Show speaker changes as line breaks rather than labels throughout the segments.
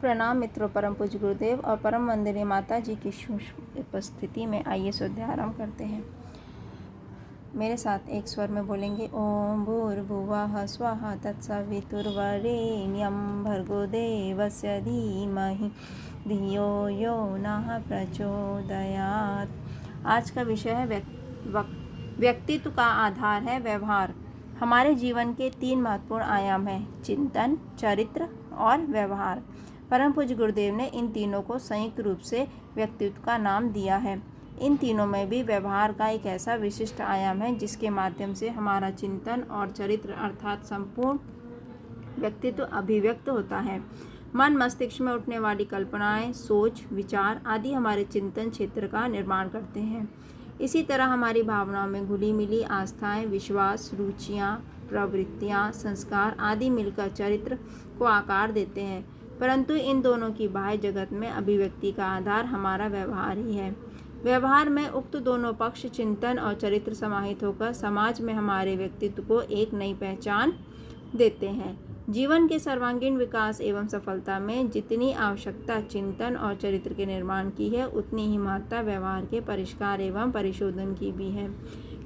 प्रणाम मित्रों, परम पूज्य गुरुदेव और परम वंदनीय माता जी की सूक्ष्म उपस्थिति में आइए स्वाध्याय आरंभ करते हैं। मेरे साथ एक स्वर में बोलेंगे। ओम भूर्भुवः स्वः तत्सवितुर्वरेण्यं भर्गो देवस्य धीमहि धियो यो नः प्रचोदयात्। आज का विषय है व्यक्तित्व का आधार है व्यवहार। हमारे जीवन के 3 महत्वपूर्ण आयाम हैं: चिंतन, चरित्र और व्यवहार। परम पूज्य गुरुदेव ने इन तीनों को संयुक्त रूप से व्यक्तित्व का नाम दिया है। इन तीनों में भी व्यवहार का एक ऐसा विशिष्ट आयाम है जिसके माध्यम से हमारा चिंतन और चरित्र अर्थात संपूर्ण व्यक्तित्व अभिव्यक्त होता है। मन मस्तिष्क में उठने वाली कल्पनाएं, सोच, विचार आदि हमारे चिंतन क्षेत्र का निर्माण करते हैं। इसी तरह हमारी भावनाओं में घुली मिली आस्थाएं, विश्वास, रुचियां, प्रवृत्तियां, संस्कार आदि मिलकर चरित्र को आकार देते हैं। परंतु इन दोनों की बाह्य जगत में अभिव्यक्ति का आधार हमारा व्यवहार ही है। व्यवहार में उक्त दोनों पक्ष चिंतन और चरित्र समाहित होकर समाज में हमारे व्यक्तित्व को एक नई पहचान देते हैं। जीवन के सर्वांगीण विकास एवं सफलता में जितनी आवश्यकता चिंतन और चरित्र के निर्माण की है, उतनी ही महत्ता व्यवहार के परिष्कार एवं परिशोधन की भी है।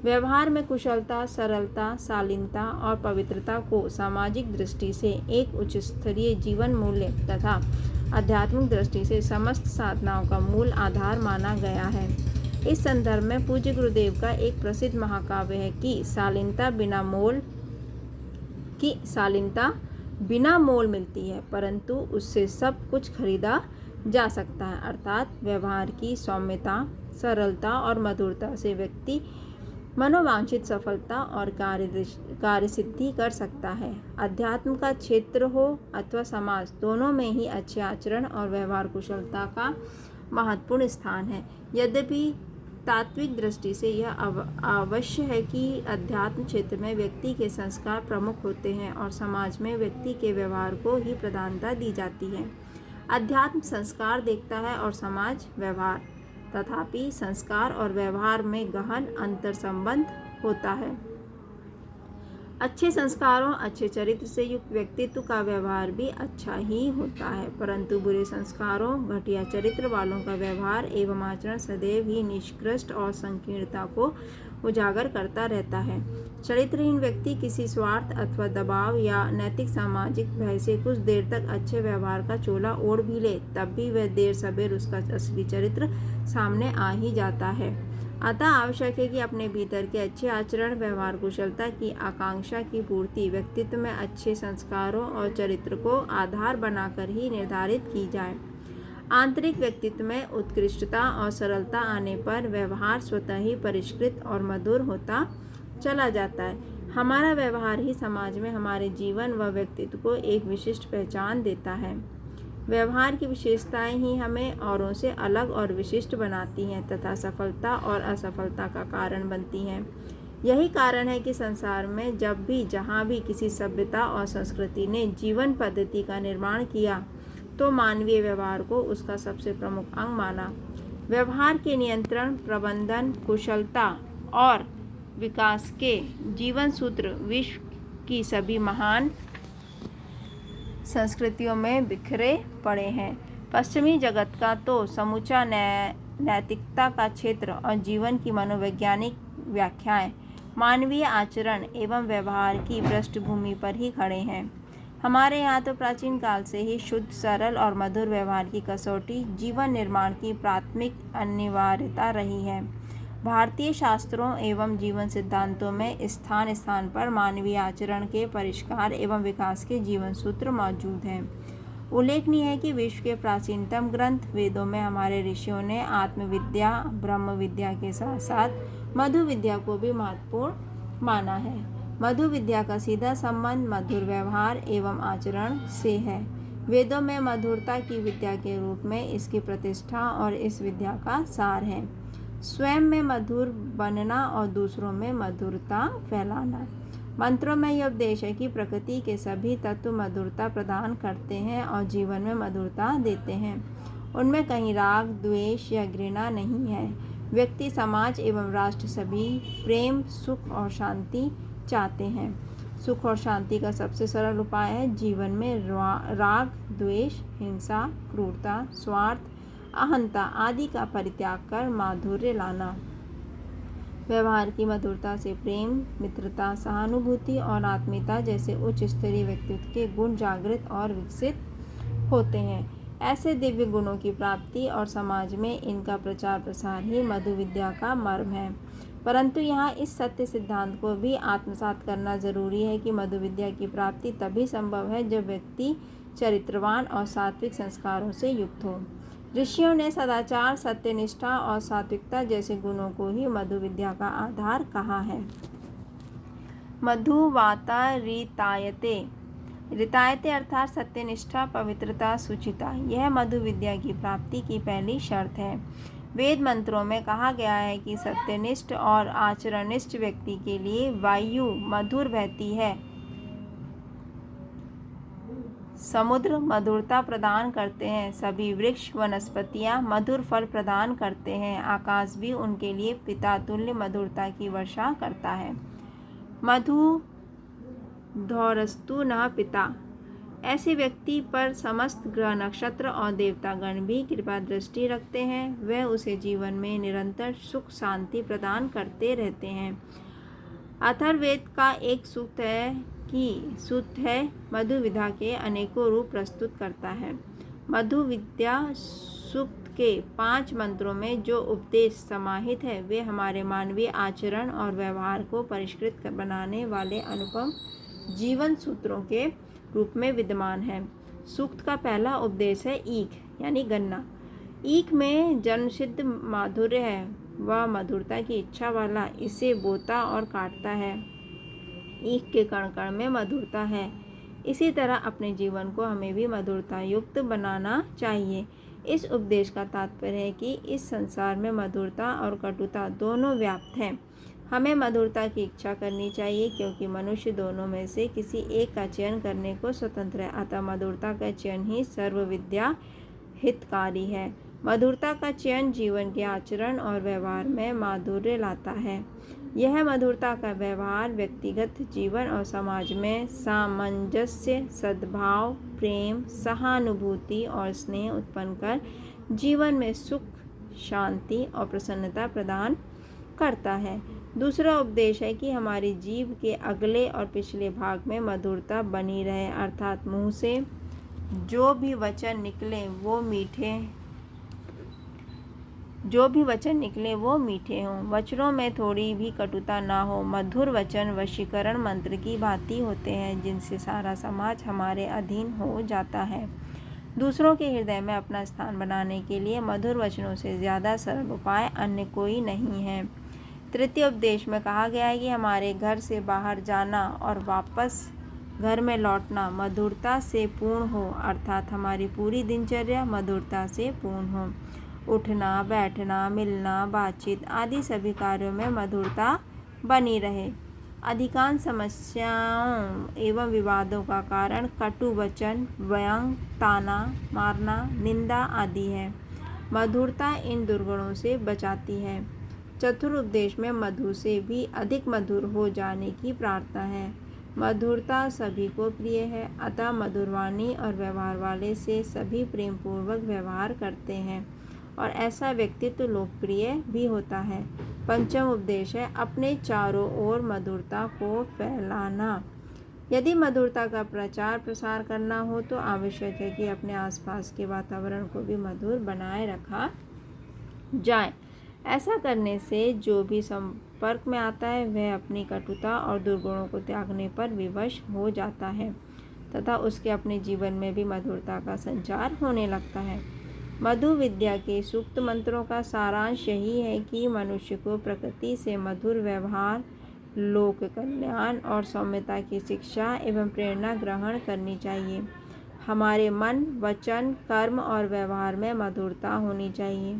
व्यवहार में कुशलता, सरलता, शालीनता और पवित्रता को सामाजिक दृष्टि से एक उच्च स्तरीय जीवन मूल्य तथा आध्यात्मिक दृष्टि से समस्त साधनाओं का मूल आधार माना गया है। इस संदर्भ में पूज्य गुरुदेव का एक प्रसिद्ध महाकाव्य है कि शालीनता बिना मोल मिलती है, परंतु उससे सब कुछ खरीदा जा सकता है। अर्थात व्यवहार की सौम्यता, सरलता और मधुरता से व्यक्ति मनोवांछित सफलता और कार्य सिद्धि कर सकता है। अध्यात्म का क्षेत्र हो अथवा समाज, दोनों में ही अच्छे आचरण और व्यवहार कुशलता का महत्वपूर्ण स्थान है। यद्यपि तात्विक दृष्टि से यह अवश्य है कि अध्यात्म क्षेत्र में व्यक्ति के संस्कार प्रमुख होते हैं और समाज में व्यक्ति के व्यवहार को ही प्रधानता दी जाती है। अध्यात्म संस्कार देखता है और समाज व्यवहार। तथापि संस्कार और व्यवहार में गहन अंतर संबंध होता है। अच्छे संस्कारों, अच्छे चरित्र से युक्त व्यक्तित्व का व्यवहार भी अच्छा ही होता है, परंतु बुरे संस्कारों, घटिया चरित्र वालों का व्यवहार एवं आचरण सदैव ही निष्कृष्ट और संकीर्णता को उजागर करता रहता है। चरित्रहीन व्यक्ति किसी स्वार्थ अथवा दबाव या नैतिक सामाजिक भय से कुछ देर तक अच्छे व्यवहार का चोला ओढ़ भी ले, तब भी वह देर सबेर उसका असली चरित्र सामने आ ही जाता है। अतः आवश्यक है कि अपने भीतर के अच्छे आचरण, व्यवहार कुशलता की आकांक्षा की पूर्ति व्यक्तित्व में अच्छे संस्कारों और चरित्र को आधार बनाकर ही निर्धारित की जाए। आंतरिक व्यक्तित्व में उत्कृष्टता और सरलता आने पर व्यवहार स्वतः ही परिष्कृत और मधुर होता चला जाता है। हमारा व्यवहार ही समाज में हमारे जीवन व व्यक्तित्व को एक विशिष्ट पहचान देता है। व्यवहार की विशेषताएं ही हमें औरों से अलग और विशिष्ट बनाती हैं तथा सफलता और असफलता का कारण बनती हैं। यही कारण है कि संसार में जब भी जहाँ भी किसी सभ्यता और संस्कृति ने जीवन पद्धति का निर्माण किया, तो मानवीय व्यवहार को उसका सबसे प्रमुख अंग माना। व्यवहार के नियंत्रण, प्रबंधन, कुशलता और विकास के जीवन सूत्र विश्व की सभी महान संस्कृतियों में बिखरे पड़े हैं। पश्चिमी जगत का तो समूचा नैतिकता का क्षेत्र और जीवन की मनोवैज्ञानिक व्याख्याएं मानवीय आचरण एवं व्यवहार की पृष्ठभूमि पर ही खड़े हैं। हमारे यहाँ तो प्राचीन काल से ही शुद्ध, सरल और मधुर व्यवहार की कसौटी जीवन निर्माण की प्राथमिक अनिवार्यता रही है। भारतीय शास्त्रों एवं जीवन सिद्धांतों में स्थान स्थान पर मानवीय आचरण के परिष्कार एवं विकास के जीवन सूत्र मौजूद हैं। उल्लेखनीय है कि विश्व के प्राचीनतम ग्रंथ वेदों में हमारे ऋषियों ने आत्मविद्या, ब्रह्म विद्या के साथ साथ मधु विद्या को भी महत्वपूर्ण माना है। मधु विद्या का सीधा संबंध मधुर व्यवहार एवं आचरण से है। वेदों में मधुरता की विद्या के रूप में इसकी प्रतिष्ठा और इस विद्या का सार है। स्वयं में मधुर बनना और दूसरों में मधुरता फैलाना। मंत्रों में यह उपदेश है कि प्रकृति के सभी तत्व मधुरता प्रदान करते हैं और जीवन में मधुरता देते हैं। उनमें कहीं राग, द्वेष या घृणा नहीं है। व्यक्ति, समाज एवं राष्ट्र सभी प्रेम, सुख और शांति चाहते हैं। सुख और शांति का सबसे सरल उपाय है जीवन में राग, द्वेष, हिंसा, क्रूरता, स्वार्थ, अहंता आदि का परित्याग कर माधुर्य लाना। व्यवहार की मधुरता से प्रेम, मित्रता, सहानुभूति और आत्मीयता जैसे उच्च स्तरीय व्यक्तित्व के गुण जागृत और विकसित होते हैं। ऐसे दिव्य गुणों की प्राप्ति और समाज में इनका प्रचार प्रसार ही मधु विद्या का मर्म है। परंतु यहाँ इस सत्य सिद्धांत को भी आत्मसात करना जरूरी है कि मधु विद्या की प्राप्ति तभी संभव है जब व्यक्ति चरित्रवान और सात्विक संस्कारों से युक्त हो। ऋषियों ने सदाचार, सत्यनिष्ठा और सात्विकता जैसे गुणों को ही मधु विद्या का आधार कहा है। मधुवाता रितायते, रितायते अर्थात सत्यनिष्ठा, पवित्रता, शुचिता, यह मधु विद्या की प्राप्ति की पहली शर्त है। वेद मंत्रों में कहा गया है कि सत्यनिष्ठ और आचरणनिष्ठ व्यक्ति के लिए वायु मधुर बहती है, समुद्र मधुरता प्रदान करते हैं, सभी वृक्ष वनस्पतियां मधुर फल प्रदान करते हैं, आकाश भी उनके लिए पिता तुल्य मधुरता की वर्षा करता है। मधु धौरस्तु न पिता, ऐसे व्यक्ति पर समस्त ग्रह नक्षत्र और देवतागण भी कृपा दृष्टि रखते हैं, वह उसे जीवन में निरंतर सुख शांति प्रदान करते रहते हैं। अथर्ववेद का एक सूक्त है मधु विद्या के अनेकों रूप प्रस्तुत करता है। मधु विद्या सूक्त के 5 मंत्रों में जो उपदेश समाहित है वे हमारे मानवीय आचरण और व्यवहार को परिष्कृत बनाने वाले अनुपम जीवन सूत्रों के रूप में विद्यमान है। सूक्त का पहला उपदेश है ईख यानी गन्ना। ईख में जन्मसिद्ध माधुर्य है, वह मधुरता की इच्छा वाला इसे बोता और काटता है। ईख के कण कण में मधुरता है। इसी तरह अपने जीवन को हमें भी मधुरता युक्त बनाना चाहिए। इस उपदेश का तात्पर्य है कि इस संसार में मधुरता और कटुता दोनों व्याप्त हैं। हमें मधुरता की इच्छा करनी चाहिए क्योंकि मनुष्य दोनों में से किसी एक का चयन करने को स्वतंत्र है। अतः मधुरता का चयन ही सर्व विद्या हितकारी है। मधुरता का चयन जीवन के आचरण और व्यवहार में माधुर्य लाता है। यह मधुरता का व्यवहार व्यक्तिगत जीवन और समाज में सामंजस्य, सद्भाव, प्रेम, सहानुभूति और स्नेह उत्पन्न कर जीवन में सुख, शांति और प्रसन्नता प्रदान करता है। दूसरा उपदेश है कि हमारी जीभ के अगले और पिछले भाग में मधुरता बनी रहे, अर्थात मुंह से जो भी वचन निकले वो मीठे हों, वचनों में थोड़ी भी कटुता ना हो। मधुर वचन वशीकरण मंत्र की भांति होते हैं जिनसे सारा समाज हमारे अधीन हो जाता है। दूसरों के हृदय में अपना स्थान बनाने के लिए मधुर वचनों से ज़्यादा सरल उपाय अन्य कोई नहीं है। तृतीय उपदेश में कहा गया है कि हमारे घर से बाहर जाना और वापस घर में लौटना मधुरता से पूर्ण हो, अर्थात हमारी पूरी दिनचर्या मधुरता से पूर्ण हो। उठना, बैठना, मिलना, बातचीत आदि सभी कार्यों में मधुरता बनी रहे। अधिकांश समस्याओं एवं विवादों का कारण कटु वचन, व्यंग, ताना मारना, निंदा आदि है। मधुरता इन दुर्गुणों से बचाती है। चतुर्थ उपदेश में मधु से भी अधिक मधुर हो जाने की प्रार्थना है। मधुरता सभी को प्रिय है, अतः मधुरवाणी और व्यवहार वाले से सभी प्रेम पूर्वक व्यवहार करते हैं और ऐसा व्यक्तित्व लोकप्रिय भी होता है। पंचम उपदेश है अपने चारों ओर मधुरता को फैलाना। यदि मधुरता का प्रचार प्रसार करना हो तो आवश्यक है कि अपने आसपास के वातावरण को भी मधुर बनाए रखा जाए। ऐसा करने से जो भी संपर्क में आता है वह अपनी कटुता और दुर्गुणों को त्यागने पर विवश हो जाता है तथा उसके अपने जीवन में भी मधुरता का संचार होने लगता है। मधु विद्या के सूक्त मंत्रों का सारांश यही है कि मनुष्य को प्रकृति से मधुर व्यवहार, लोक कल्याण और सौम्यता की शिक्षा एवं प्रेरणा ग्रहण करनी चाहिए। हमारे मन, वचन, कर्म और व्यवहार में मधुरता होनी चाहिए।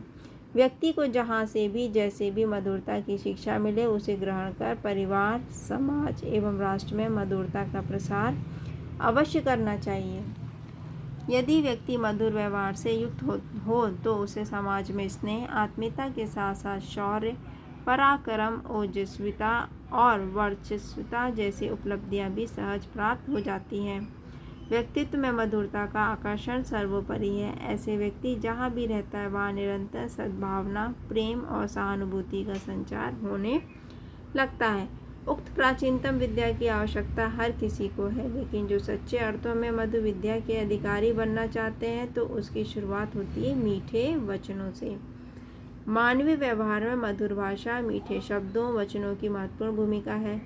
व्यक्ति को जहाँ से भी जैसे भी मधुरता की शिक्षा मिले उसे ग्रहण कर परिवार, समाज एवं राष्ट्र में मधुरता का प्रसार अवश्य करना चाहिए। यदि व्यक्ति मधुर व्यवहार से युक्त हो तो उसे समाज में स्नेह, आत्मीयता के साथ साथ शौर्य, पराक्रम, ओजस्विता और वर्चस्वता जैसी उपलब्धियां भी सहज प्राप्त हो जाती हैं। व्यक्तित्व में मधुरता का आकर्षण सर्वोपरि है। ऐसे व्यक्ति जहाँ भी रहता है वहाँ निरंतर सद्भावना, प्रेम और सहानुभूति का संचार होने लगता है। उक्त प्राचीनतम विद्या की आवश्यकता हर किसी को है, लेकिन जो सच्चे अर्थों में मधु विद्या के अधिकारी बनना चाहते हैं तो उसकी शुरुआत होती है मीठे वचनों से। मानवीय व्यवहार में मधुर भाषा, मीठे शब्दों, वचनों की महत्वपूर्ण भूमिका है।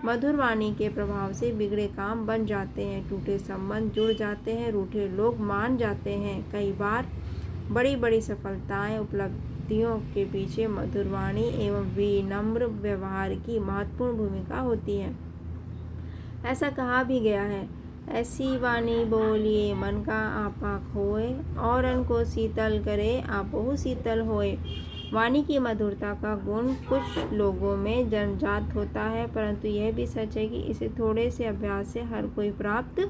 मधुर वाणी के प्रभाव से बिगड़े काम बन जाते हैं, टूटे संबंध जुड़ जाते हैं, रूठे लोग मान जाते हैं। कई बार बड़ी बड़ी सफलताएं, उपलब्धियों के पीछे मधुर वाणी एवं विनम्र व्यवहार की महत्वपूर्ण भूमिका होती है। ऐसा कहा भी गया है, ऐसी वाणी बोलिए मन का आपा खोए, औरन को शीतल करे आपहु शीतल होए। वाणी की मधुरता का गुण कुछ लोगों में जन्मजात होता है, परंतु यह भी सच है कि इसे थोड़े से अभ्यास से हर कोई प्राप्त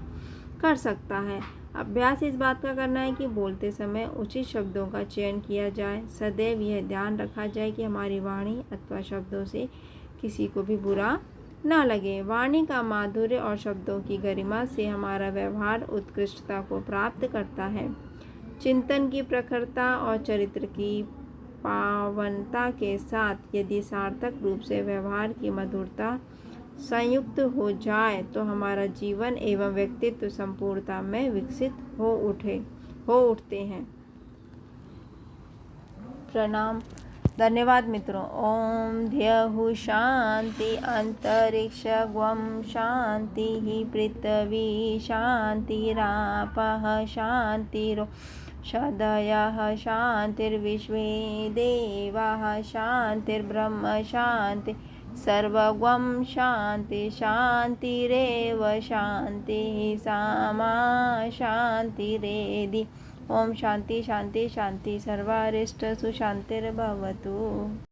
कर सकता है। अभ्यास इस बात का करना है कि बोलते समय उचित शब्दों का चयन किया जाए। सदैव यह ध्यान रखा जाए कि हमारी वाणी अथवा शब्दों से किसी को भी बुरा न लगे। वाणी का माधुर्य और शब्दों की गरिमा से हमारा व्यवहार उत्कृष्टता को प्राप्त करता है। चिंतन की प्रखरता और चरित्र की पावनता के साथ यदि सार्थक रूप से व्यवहार की मधुरता संयुक्त हो जाए तो हमारा जीवन एवं व्यक्तित्व संपूर्णता में विकसित हो उठते हैं। प्रणाम। धन्यवाद मित्रों। ओम ध्येयु शांति अंतरिक्षं शांति पृथ्वी शांतिरापः शांतिरो सदयः शांतिर्विश्वे देवाः शांतिर्ब्रह्म शांति सर्वगं शांति शांतिरेव शांति सामा शांतिरेधि। ओम शांति शांति शांति सर्वारिष्ट सुशांतिर्भवतु।